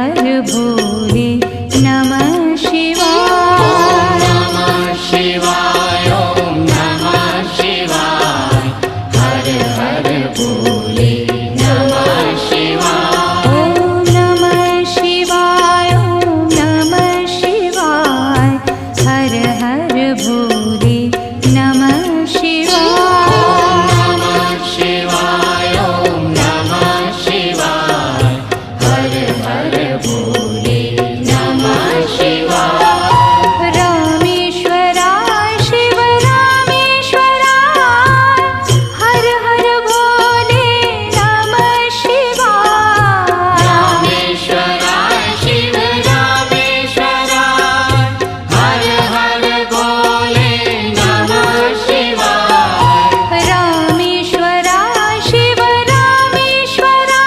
हर भोले नमः शिवाय। नमः शिवाय ओम नमः शिवाय हर हर भोले नमः शिवाय। ओम नमः शिवाय ओम नमः शिवाय हर हर भोले नमः शिवाय। नमः शिवाय ओम नमः शिवाय हर हर भोले नमः शिवाय। रामेश्वराय शिव रामेश्वराय हर हर भोले नमः शिवाय। रामेश्वराय शिव रामेश्वराय हर हर भोले नमः शिवाय। रामेश्वराय शिव रामेश्वराय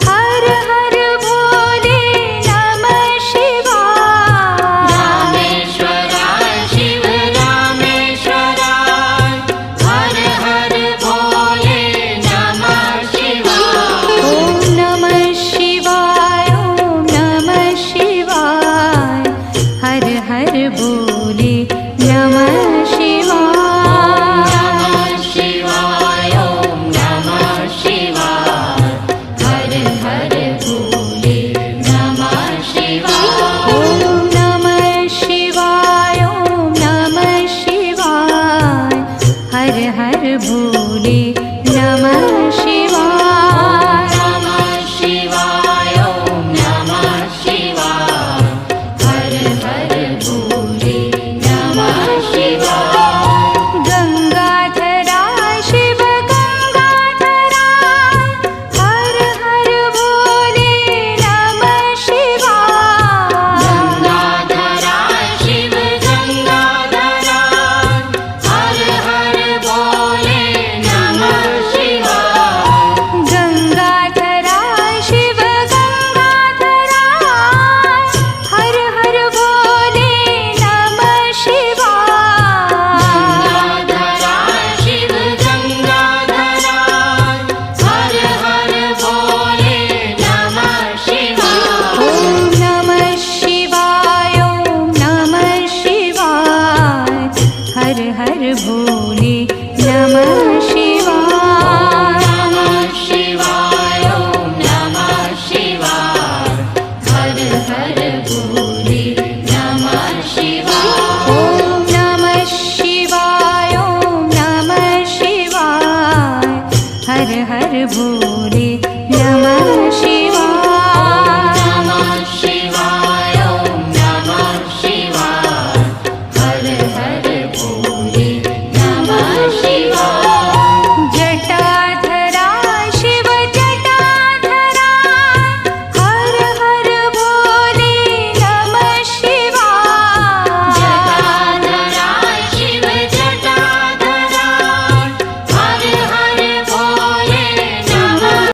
हर हर भोले नमः शिवाय। रामेश्वराय शिव रामेश्वराय हर हर भोले नमः शिवाय। ओम नमः शिवाय ओम नमः शिवाय हर हर भोले नमः शिवाय। नमः शिवाय ओम नमः शिवाय हर हर भोले नमः शिवाय। ओम नमः शिवाय ओम नमः शिवाय हर हर भोले नमः शिवाय। नमः शिवाय ओम नमः शिवाय हर हर भोले नमः शिवाय। गंगाधराय शिव गंगाधराय हर हर भोले नमः शिवाय। गंगाधराय शिव गंगाधराय हर हर भोले नमः शिवाय। गंगाधराय शिव गंगाधराय हर हर भोले नमः शिवाय। गंगाधराय शिव गंगाधराय हर हर भोले नमः शिवाय। ओम नमः शिवाय ओम नमः शिवाय हर हर भोले नमः शिवाय। नमः शिवाय ओम नमः शिवाय हर हर भोले नमः शिवाय। ओम नमः शिवाय ओम नमः शिवाय हर हर भोले